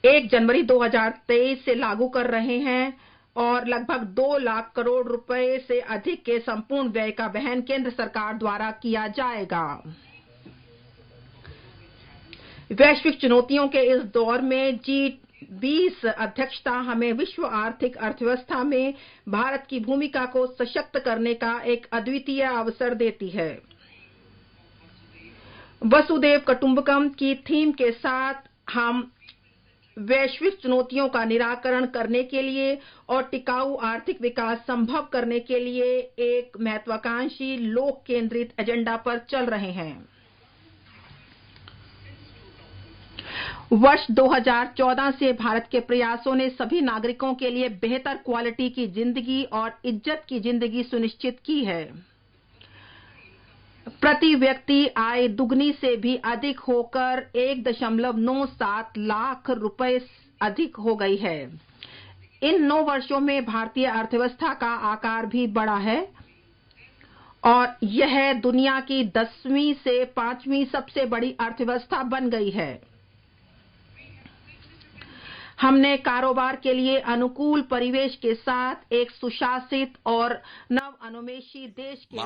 1 जनवरी 2023 से लागू कर रहे हैं और लगभग 2 लाख करोड़ रुपए से अधिक के संपूर्ण व्यय का वहन केंद्र सरकार द्वारा किया जाएगा। वैश्विक चुनौतियों के इस दौर में G20 अध्यक्षता हमें विश्व आर्थिक अर्थव्यवस्था में भारत की भूमिका को सशक्त करने का एक अद्वितीय अवसर देती है। वसुधैव कुटुंबकम की थीम के साथ हम वैश्विक चुनौतियों का निराकरण करने के लिए और टिकाऊ आर्थिक विकास संभव करने के लिए एक महत्वाकांक्षी लोक केंद्रित एजेंडा पर चल रहे हैं। वर्ष 2014 से भारत के प्रयासों ने सभी नागरिकों के लिए बेहतर क्वालिटी की जिंदगी और इज्जत की जिंदगी सुनिश्चित की है। प्रति व्यक्ति आय दुगनी से भी अधिक होकर 1.97 लाख रुपए अधिक हो गई है। इन 9 वर्षों में भारतीय अर्थव्यवस्था का आकार भी बढ़ा है और यह दुनिया की 10वीं से 5वीं सबसे बड़ी अर्थव्यवस्था बन गई है। हमने कारोबार के लिए अनुकूल परिवेश के साथ एक सुशासित और नव अनुमेशी देश के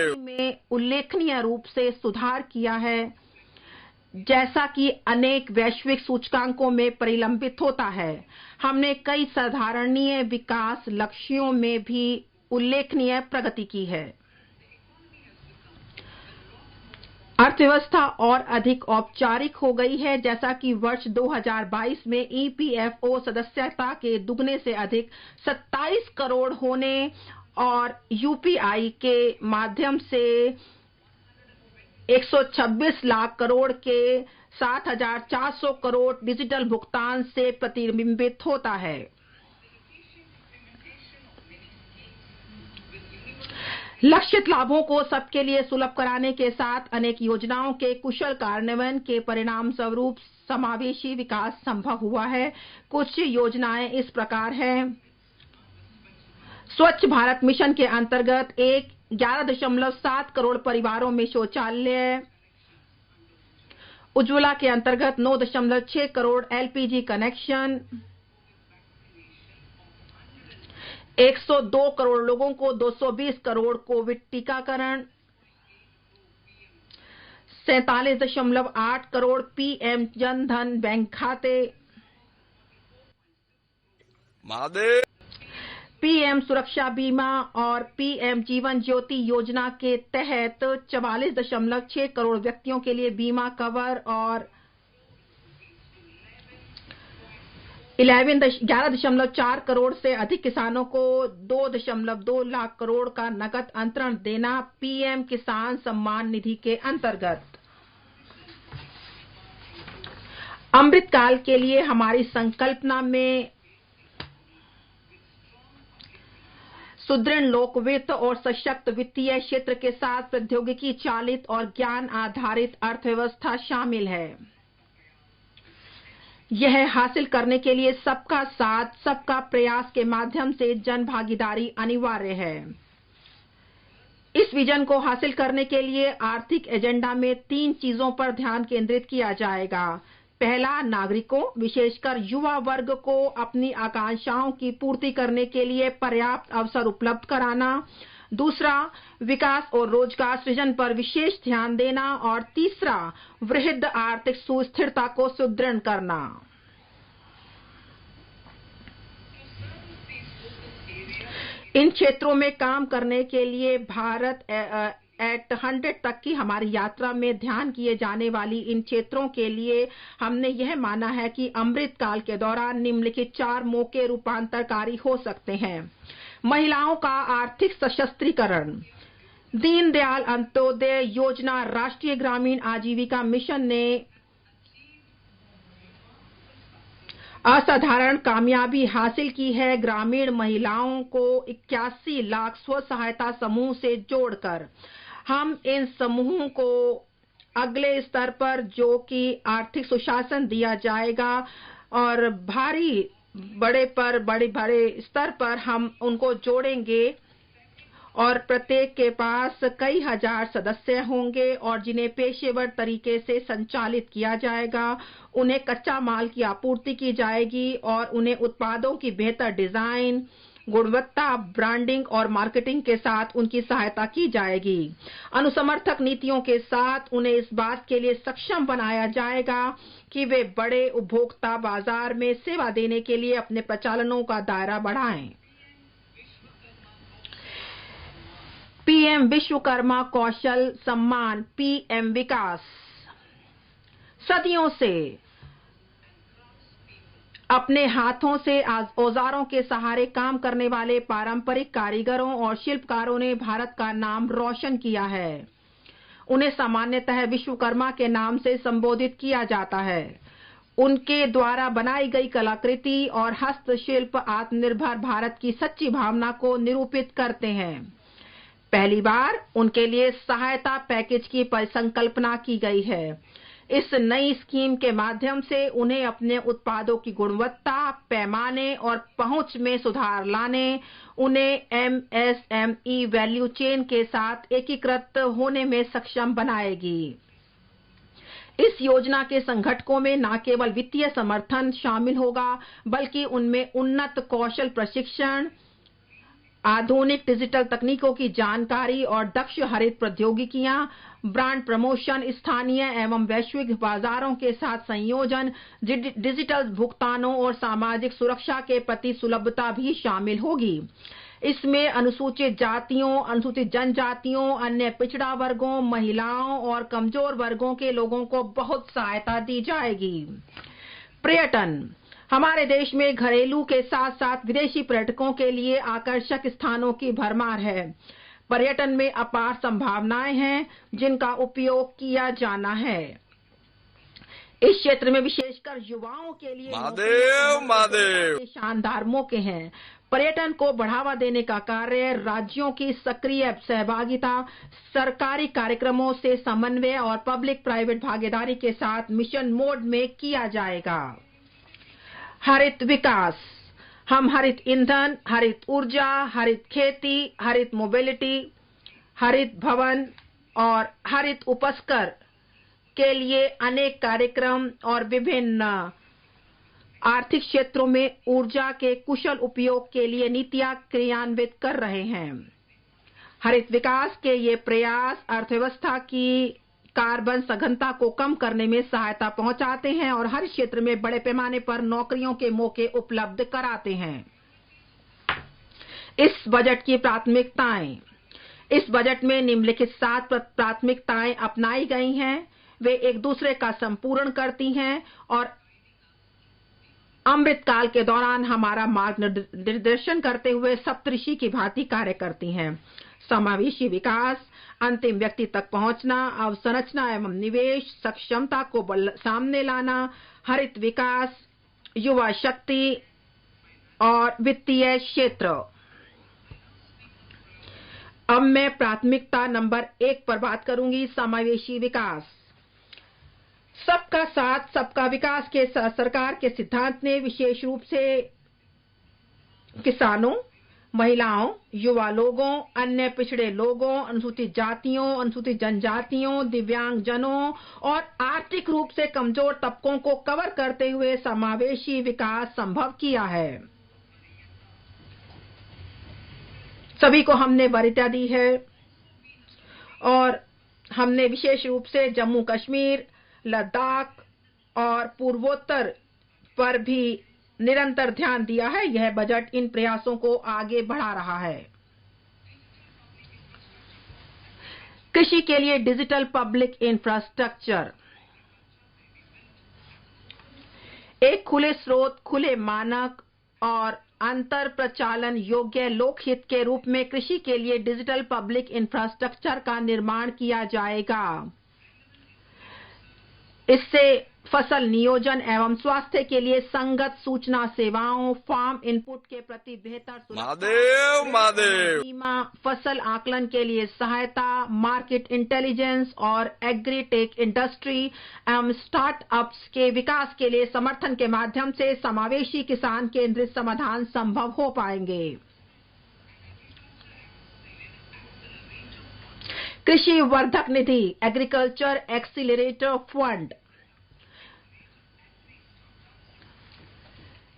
रूप में उल्लेखनीय रूप से सुधार किया है, जैसा कि अनेक वैश्विक सूचकांकों में परिलंबित होता है। हमने कई साधारणीय विकास लक्ष्यों में भी उल्लेखनीय प्रगति की है। अर्थव्यवस्था और अधिक औपचारिक हो गई है, जैसा कि वर्ष 2022 में EPFO सदस्यता के दुगने से अधिक 27 करोड़ होने और UPI के माध्यम से 126 लाख करोड़ के 7,400 करोड़ डिजिटल भुगतान से प्रतिबिंबित होता है। लक्षित लाभों को सबके लिए सुलभ कराने के साथ अनेक योजनाओं के कुशल कार्यान्वयन के परिणाम स्वरूप समावेशी विकास संभव हुआ है। कुछ योजनाएं इस प्रकार हैं। स्वच्छ भारत मिशन के अंतर्गत 11.7 करोड़ परिवारों में शौचालय, उज्ज्वला के अंतर्गत 9.6 करोड़ LPG कनेक्शन, 102 करोड़ लोगों को 220 करोड़ कोविड टीकाकरण, 47.8 करोड़ PM जन धन बैंक खाते, PM सुरक्षा बीमा और PM जीवन ज्योति योजना के तहत 44.6 करोड़ व्यक्तियों के लिए बीमा कवर और 11.4 करोड़ से अधिक किसानों को 2.2 लाख करोड़ का नकद अंतरण देना PM किसान सम्मान निधि के अंतर्गत। अमृत काल के लिए हमारी संकल्पना में सुदृढ़ लोक वित्त और सशक्त वित्तीय क्षेत्र के साथ प्रौद्योगिकी चालित और ज्ञान आधारित अर्थव्यवस्था शामिल है। यह हासिल करने के लिए सबका साथ, सबका प्रयास के माध्यम से जन भागीदारी अनिवार्य है। इस विजन को हासिल करने के लिए आर्थिक एजेंडा में 3 चीजों पर ध्यान केंद्रित किया जाएगा। पहला, नागरिकों, विशेषकर युवा वर्ग को अपनी आकांक्षाओं की पूर्ति करने के लिए पर्याप्त अवसर उपलब्ध कराना। दूसरा, विकास और रोजगार सृजन पर विशेष ध्यान देना और तीसरा, वृहद आर्थिक सुस्थिरता को सुदृढ़ करना। इन क्षेत्रों में काम करने के लिए भारत एट 100 तक की हमारी यात्रा में ध्यान किए जाने वाली इन क्षेत्रों के लिए हमने यह माना है कि अमृत काल के दौरान निम्नलिखित 4 मौके रूपांतरकारी हो सकते हैं। महिलाओं का आर्थिक सशक्तीकरण। दीनदयाल अंत्योदय योजना, राष्ट्रीय ग्रामीण आजीविका मिशन ने असाधारण कामयाबी हासिल की है। ग्रामीण महिलाओं को 81 लाख स्व सहायता समूह से जोड़कर हम इन समूहों को अगले स्तर पर, जो कि आर्थिक सुशासन दिया जाएगा और बड़े स्तर पर हम उनको जोड़ेंगे और प्रत्येक के पास कई हजार सदस्य होंगे और जिन्हें पेशेवर तरीके से संचालित किया जाएगा। उन्हें कच्चा माल की आपूर्ति की जाएगी और उन्हें उत्पादों की बेहतर डिजाइन, गुणवत्ता, ब्रांडिंग और मार्केटिंग के साथ उनकी सहायता की जाएगी। अनुसमर्थक नीतियों के साथ उन्हें इस बात के लिए सक्षम बनाया जाएगा कि वे बड़े उपभोक्ता बाजार में सेवा देने के लिए अपने प्रचालनों का दायरा बढ़ाएं। पीएम विश्वकर्मा कौशल सम्मान, पीएम विकास। सदियों से अपने हाथों से औजारों के सहारे काम करने वाले पारंपरिक कारीगरों और शिल्पकारों ने भारत का नाम रोशन किया है। उन्हें सामान्यतः विश्वकर्मा के नाम से संबोधित किया जाता है। उनके द्वारा बनाई गई कलाकृति और हस्तशिल्प आत्मनिर्भर भारत की सच्ची भावना को निरूपित करते हैं। पहली बार उनके लिए सहायता पैकेज की परिकल्पना की गई है। इस नई स्कीम के माध्यम से उन्हें अपने उत्पादों की गुणवत्ता, पैमाने और पहुंच में सुधार लाने, उन्हें एमएसएमई वैल्यू चेन के साथ एकीकृत होने में सक्षम बनाएगी। इस योजना के संगठकों में न केवल वित्तीय समर्थन शामिल होगा, बल्कि उनमें उन्नत कौशल प्रशिक्षण, आधुनिक डिजिटल तकनीकों की जानकारी और दक्ष हरित प्रौद्योगिकियां, ब्रांड प्रमोशन, स्थानीय एवं वैश्विक बाजारों के साथ संयोजन, डिजिटल भुगतानों और सामाजिक सुरक्षा के प्रति सुलभता भी शामिल होगी। इसमें अनुसूचित जातियों, अनुसूचित जनजातियों, अन्य पिछड़ा वर्गों, महिलाओं और कमजोर वर्गों के लोगों को बहुत सहायता दी जाएगी। पर्यटन। हमारे देश में घरेलू के साथ साथ विदेशी पर्यटकों के लिए आकर्षक स्थानों की भरमार है। पर्यटन में अपार संभावनाएं हैं जिनका उपयोग किया जाना है। इस क्षेत्र में विशेषकर युवाओं के लिए शानदार मौके हैं। पर्यटन को बढ़ावा देने का कार्य राज्यों की सक्रिय सहभागिता, सरकारी कार्यक्रमों से समन्वय और पब्लिक प्राइवेट भागीदारी के साथ मिशन मोड में किया जाएगा। हरित विकास। हम हरित ईंधन, हरित ऊर्जा, हरित खेती, हरित मोबिलिटी, हरित भवन और हरित उपस्कर के लिए अनेक कार्यक्रम और विभिन्न आर्थिक क्षेत्रों में ऊर्जा के कुशल उपयोग के लिए नीतियां क्रियान्वित कर रहे हैं। हरित विकास के ये प्रयास अर्थव्यवस्था की कार्बन सघनता को कम करने में सहायता पहुंचाते हैं और हर क्षेत्र में बड़े पैमाने पर नौकरियों के मौके उपलब्ध कराते हैं। इस बजट की प्राथमिकताएं। इस बजट में निम्नलिखित 7 प्राथमिकताएं अपनाई गई हैं। वे एक दूसरे का संपूर्ण करती हैं और अमृतकाल के दौरान हमारा मार्गदर्शन करते हुए सप्तऋषि की भांति कार्य करती हैं। समावेशी विकास, अंतिम व्यक्ति तक पहुंचना, अवसंरचना एवं निवेश, सक्षमता को सामने लाना, हरित विकास, युवा शक्ति और वित्तीय क्षेत्र। अब मैं प्राथमिकता नंबर 1 पर बात करूंगी, समावेशी विकास। सबका साथ सबका विकास के सरकार के सिद्धांत ने विशेष रूप से किसानों, महिलाओं, युवा लोगों, अन्य पिछड़े लोगों, अनुसूचित जातियों, अनुसूचित जनजातियों, दिव्यांगजनों और आर्थिक रूप से कमजोर तबकों को कवर करते हुए समावेशी विकास संभव किया है। सभी को हमने वरीयता दी है और हमने विशेष रूप से जम्मू कश्मीर, लद्दाख और पूर्वोत्तर पर भी निरंतर ध्यान दिया है। यह बजट इन प्रयासों को आगे बढ़ा रहा है। कृषि के लिए डिजिटल पब्लिक इंफ्रास्ट्रक्चर। एक खुले स्रोत, खुले मानक और अंतर प्रचालन योग्य लोकहित के रूप में कृषि के लिए डिजिटल पब्लिक इंफ्रास्ट्रक्चर का निर्माण किया जाएगा। इससे फसल नियोजन एवं स्वास्थ्य के लिए संगत सूचना सेवाओं, फार्म इनपुट के प्रति बेहतर बीमा, फसल आकलन के लिए सहायता, मार्केट इंटेलिजेंस और एग्रीटेक इंडस्ट्री एवं स्टार्टअप्स के विकास के लिए समर्थन के माध्यम से समावेशी किसान केंद्रित समाधान संभव हो पाएंगे। कृषि वर्धक निधि, agriculture accelerator fund,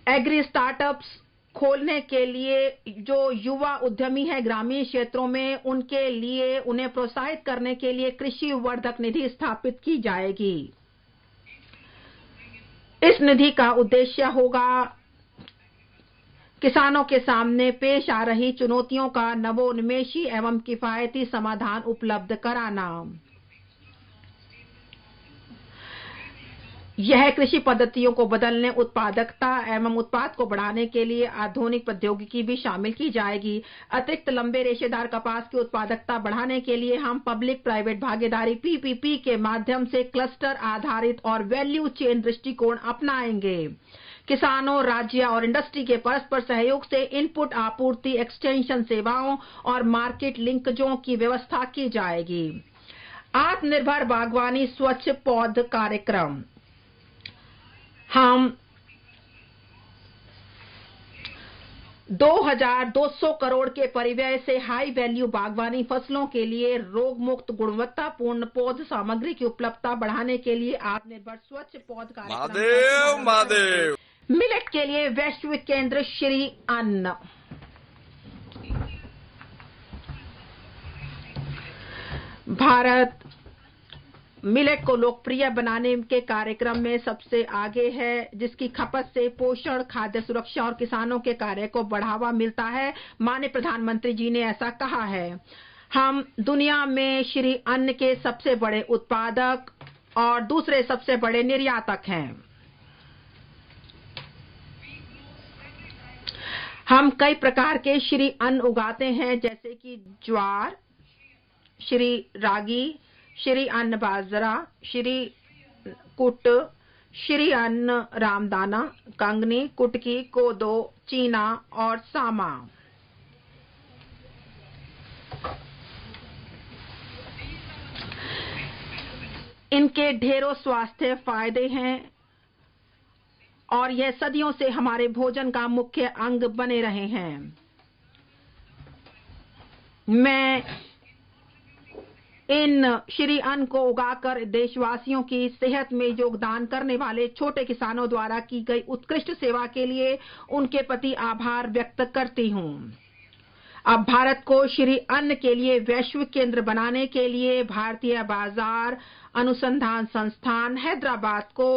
agri startups खोलने के लिए जो युवा उद्यमी है ग्रामीण क्षेत्रों में, उनके लिए उन्हें प्रोत्साहित करने के लिए कृषि वर्धक निधि स्थापित की जाएगी। इस निधि का उद्देश्य होगा किसानों के सामने पेश आ रही चुनौतियों का नवोन्मेषी एवं किफायती समाधान उपलब्ध कराना। यह कृषि पद्धतियों को बदलने, उत्पादकता एवं उत्पाद को बढ़ाने के लिए आधुनिक प्रौद्योगिकी भी शामिल की जाएगी। अतिरिक्त लंबे रेशेदार कपास की उत्पादकता बढ़ाने के लिए हम पब्लिक प्राइवेट भागीदारी पीपीपी के माध्यम से क्लस्टर आधारित और वैल्यू चेन दृष्टिकोण अपनाएंगे। किसानों, राज्य और इंडस्ट्री के परस्पर सहयोग से इनपुट आपूर्ति, एक्सटेंशन सेवाओं और मार्केट लिंकेजों की व्यवस्था की जाएगी। आत्मनिर्भर बागवानी स्वच्छ पौध कार्यक्रम, हम 2200 करोड़ के परिव्यय से हाई वैल्यू बागवानी फसलों के लिए रोग मुक्त गुणवत्तापूर्ण पौध सामग्री की उपलब्धता बढ़ाने के लिए आत्मनिर्भर स्वच्छ पौध कार्यक्रम। मिलेट के लिए वैश्विक केंद्र श्री अन्न। भारत मिलेट को लोकप्रिय बनाने के कार्यक्रम में सबसे आगे है, जिसकी खपत से पोषण, खाद्य सुरक्षा और किसानों के कार्य को बढ़ावा मिलता है। माननीय प्रधानमंत्री जी ने ऐसा कहा है। हम दुनिया में श्री अन्न के सबसे बड़े उत्पादक और दूसरे सबसे बड़े निर्यातक हैं। हम कई प्रकार के श्री अन्न उगाते हैं, जैसे कि ज्वार, श्री रागी, श्री अन्न बाजरा, श्री कुट, श्री अन्न रामदाना, कंगनी, कुटकी, कोदो, चीना और सामा। इनके ढेरों स्वास्थ्य फायदे हैं और यह सदियों से हमारे भोजन का मुख्य अंग बने रहे हैं। मैं इन श्री अन्न को उगाकर देशवासियों की सेहत में योगदान करने वाले छोटे किसानों द्वारा की गई उत्कृष्ट सेवा के लिए उनके प्रति आभार व्यक्त करती हूं। अब भारत को श्री अन्न के लिए वैश्विक केंद्र बनाने के लिए भारतीय बाजार अनुसंधान संस्थान हैदराबाद को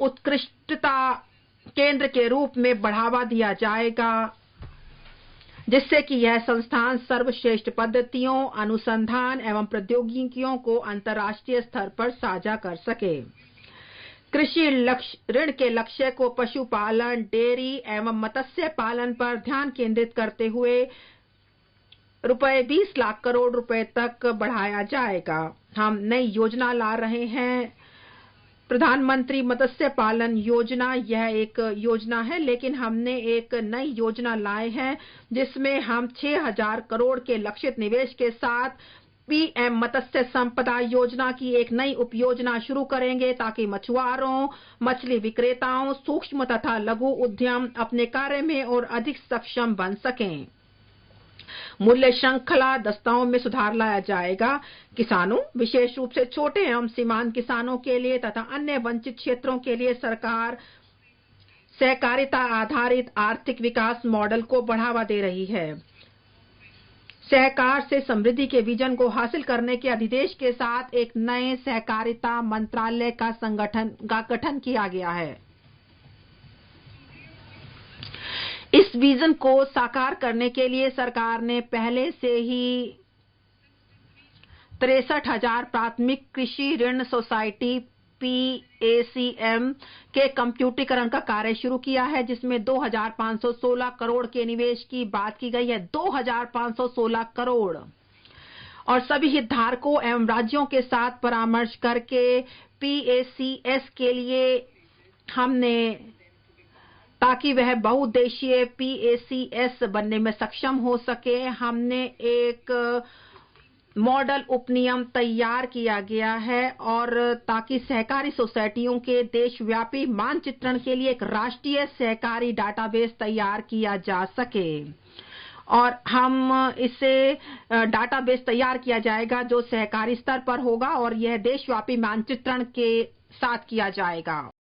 उत्कृष्टता केंद्र के रूप में बढ़ावा दिया जाएगा, जिससे कि यह संस्थान सर्वश्रेष्ठ पद्धतियों, अनुसंधान एवं प्रौद्योगिकियों को अंतर्राष्ट्रीय स्तर पर साझा कर सके। कृषि ऋण के लक्ष्य को पशुपालन, डेयरी एवं मत्स्य पालन पर ध्यान केंद्रित करते हुए रुपए 20 लाख करोड़ रुपए तक बढ़ाया जाएगा। हम नई योजना ला रहे हैं, प्रधानमंत्री मत्स्य पालन योजना। यह एक योजना है, लेकिन हमने एक नई योजना लाए हैं जिसमें हम 6000 करोड़ के लक्षित निवेश के साथ पीएम मत्स्य संपदा योजना की एक नई उपयोजना शुरू करेंगे, ताकि मछुआरों, मछली विक्रेताओं, सूक्ष्म तथा लघु उद्यम अपने कार्य में और अधिक सक्षम बन सकें। मूल्य श्रृंखला दस्ताओं में सुधार लाया जाएगा। किसानों, विशेष रूप से छोटे एवं सीमांत किसानों के लिए तथा अन्य वंचित क्षेत्रों के लिए सरकार सहकारिता आधारित आर्थिक विकास मॉडल को बढ़ावा दे रही है। सहकार से समृद्धि के विजन को हासिल करने के अधिदेश के साथ एक नए सहकारिता मंत्रालय का गठन किया गया है। इस विजन को साकार करने के लिए सरकार ने पहले से ही 63,000 प्राथमिक कृषि ऋण सोसाइटी PACM के कंप्यूटरीकरण का कार्य शुरू किया है, जिसमें 2516 करोड़ के निवेश की बात की गई है। 2516 करोड़। और सभी हितधारकों एवं राज्यों के साथ परामर्श करके PACS के लिए हमने, ताकि वह बहुउद्देशीय PACS बनने में सक्षम हो सके, हमने एक मॉडल उपनियम तैयार किया गया है, और ताकि सहकारी सोसाइटियों के देशव्यापी मानचित्रण के लिए एक राष्ट्रीय सहकारी डाटाबेस तैयार किया जा सके। और हम इससे डाटाबेस तैयार किया जाएगा जो सहकारी स्तर पर होगा और यह देशव्यापी मानचित्रण के साथ किया जाएगा।